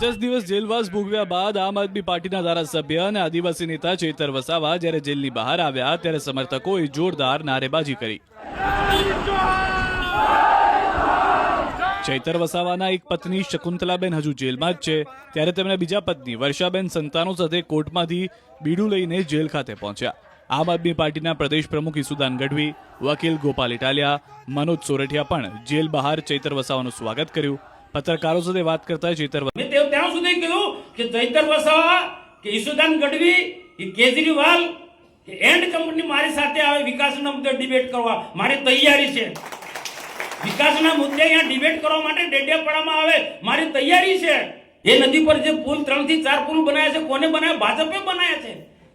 50 દિવસ જેલવાસ ભોગવ્યા બાદ આમ આદમી પાર્ટીના ધારાસભ્ય અને આદિવાસી નેતા ચૈતર વસાવા જ્યારે જેલની બહાર આવ્યા ત્યારે સમર્થકોએ જોરદાર નારેબાજી કરી। ચૈતર વસાવાના એક પત્ની શકુંતલાબેન હજુ જેલમાં જ છે, ત્યારે તેમના બીજા પત્ની વર્ષાબેન સંતાનો સાથે કોર્ટમાંથી બીડું લઈને જેલ ખાતે પહોંચ્યા। આમ આદમી પાર્ટીના પ્રદેશ પ્રમુખ ઈસુદાન ગઢવી, વકીલ ગોપાલ ઇટાલિયા, મનોજ સોરઠિયા પણ જેલ બહાર ચૈતર વસાવાનું સ્વાગત કર્યું। પત્રકારો સાથે વાત કરતા ચૈતર ત્યાં સુધી કહ્યું કે ચૈતર વસાવા કે ઈસુદાન ગઢવી કે કેજરીવાલ કે એન્ડ કંપની મારી સાથે આવે વિકાસના મુદ્દે ડિબેટ કરવા મારી તૈયારી છે। વિકાસના મુદ્દે અહીંયા ડિબેટ કરવા માટે ડેડિયાપાડામાં આવે મારી તૈયારી છે। એ નદી પર જે પુલ 3 થી 4 પુલ બનાવ્યા છે, કોને બનાવ્યા? ભાજપે બનાવ્યા છે।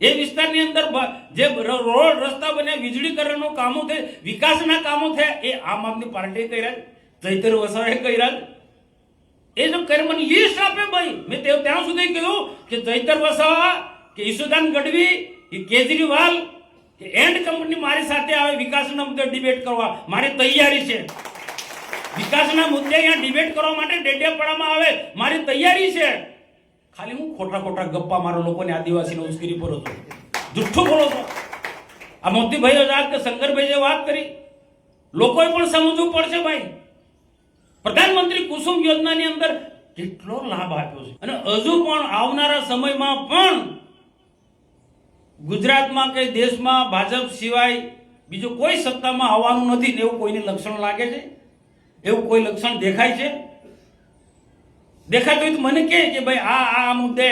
એ વિસ્તારની અંદર જે રોડ રસ્તા બન્યા, વીજળીકરણનું કામો છે, વિકાસના કામો છે, એ આમ આદમી પાર્ટીએ કર્યા, ચૈતર વસાવાએ કર્યા। એ જો કરે મને લિસ્ટ આપે ભાઈ। મેં ત્યાં સુધી કહ્યું કે ચૈતર વસાવા કે ઈસુદાન ગઢવી કે કેજરીવાલ કે એન્ડ કંપની મારી સાથે આવે વિકાસના મુદ્દે ડિબેટ કરવા મારી તૈયારી છે। વિકાસના મુદ્દે અહીંયા ડિબેટ કરવા માટે ડેડિયાપાડામાં આવે મારી તૈયારી છે। ખાલી હું ખોટા ગપ્પા મારો લોકોને આદિવાસીને ઉશ્કેરી પડો છો, જુઠ્ઠું બોલો છો। આ મોતીભાઈએ વાત કે શંકરભાઈએ વાત કરી, લોકોએ પણ સમજવું પડશે ભાઈ। પ્રધાનમંત્રી કુસુમ યોજનાની અંદર કેટલો લાભ આપ્યો છે અને હજુ પણ આવનારા સમયમાં પણ ગુજરાતમાં કે દેશમાં ભાજપ સિવાય બીજું કોઈ સત્તામાં આવવાનું નથી ને એવું કોઈને લક્ષણ લાગે છે? એવું કોઈ લક્ષણ દેખાય છે? દેખાતું હોય તો મને કહે કે ભાઈ આ મુદ્દે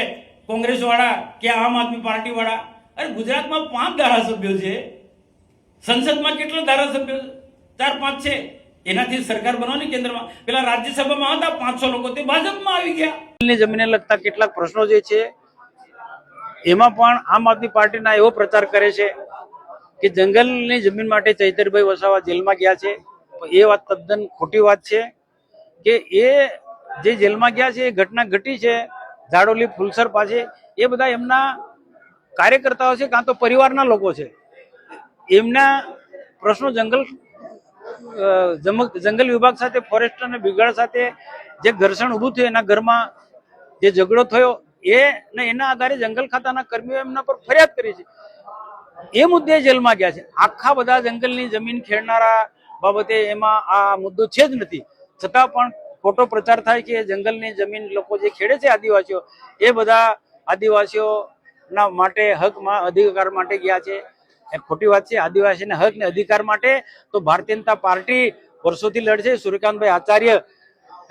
કોંગ્રેસ વાળા કે આમ આદમી પાર્ટી વાળા, અરે ગુજરાતમાં 5 ધારાસભ્યો છે, સંસદમાં કેટલા ધારાસભ્યો? 4-5 છે। એનાથી સરકાર બનવાની કેન્દ્રમાં, પેલા રાજ્યસભામાં હતા 500 લોકો, તે ભાજપમાં આવી ગયા। જમીનને લગતા કેટલાક પ્રશ્નો જે છે એમાં પણ આમ આદમી પાર્ટીના એવો પ્રચાર કરે છે કે જંગલની જમીન માટે ચૈતરભાઈ વસાવા જેલમાં ગયા છે। એ વાત તદ્દન ખોટી વાત છે કે એ જે જેલમાં ગયા છે એ ઘટના ઘટી છે ઝાડોલી ફુલસર પાસે। એ બધા એમના કાર્યકર્તાઓ છે, કાં તો પરિવારના લોકો છે। એમના પ્રશ્નો જંગલ વિભાગ સાથે, ફોરેસ્ટ અને બ્રિગેડ સાથે જે ઘર્ષણ ઊભું થયું, એના ઘરમાં જે ઝઘડો થયો એના આધારે જંગલ ખાતાના કર્મીઓ એમના પર ફરિયાદ કરી છે। એ મુદ્દે જેલમાં ગયા છે। આખા બધા જંગલની જમીન ખેડનારા બાબતે એમાં આ મુદ્દો છે જ નથી, છતાં પણ ખોટો પ્રચાર થાય કે જંગલની જમીન લોકો જે ખેડે છે આદિવાસીઓ, એ બધા આદિવાસીઓના માટે હકમાં અધિકાર માટે ગયા છે। એ ખોટી વાત છે। આદિવાસીના હક ને અધિકાર માટે તો ભારતીય જનતા પાર્ટી વર્ષોથી લડશે। સૂર્યકાંતભાઈ આચાર્ય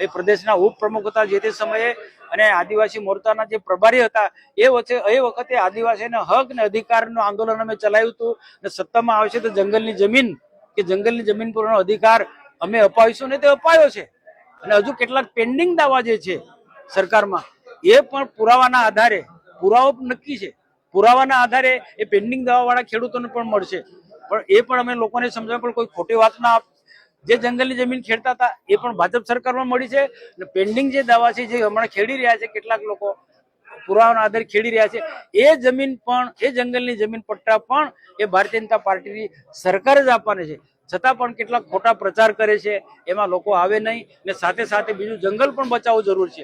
એ પ્રદેશના ઉપપ્રમુખ હતા જે તે સમયે, અને આદિવાસી મોરચાના જે પ્રભારી હતા એ વખતે આદિવાસીના હક ને અધિકારનું આંદોલન અમે ચલાવ્યું હતું। અને સત્તામાં આવશે તો જંગલની જમીન પરનો અધિકાર અમે અપાવીશું, ને તે અપાયો છે। અને હજુ કેટલાક પેન્ડિંગ દાવા જે છે સરકારમાં, એ પણ પુરાવાના આધારે, પુરાવો નક્કી છે, પુરાવાના આધારે એ પેન્ડિંગ દાવા વાળા ખેડૂતોને પણ મળશે। પણ એ પણ અમે લોકોને સમજાવ્યું, પણ કોઈ ખોટી વાત ના, જે જંગલની જમીન ખેડતા હતા એ પણ ભાજપ સરકારમાં મળી છે। અને પેન્ડિંગ જે દાવા છે જે હમણાં ખેડી રહ્યા છે, કેટલાક લોકો પુરાવાના આધારે ખેડી રહ્યા છે, એ જમીન પણ, એ જંગલની જમીન પટ્ટા પણ એ ભારતીય જનતા પાર્ટીની સરકાર જ આપવાની છે। છતાં પણ કેટલાક ખોટા પ્રચાર કરે છે, એમાં લોકો આવે નહીં, ને સાથે સાથે બીજું જંગલ પણ બચાવવું જરૂર છે।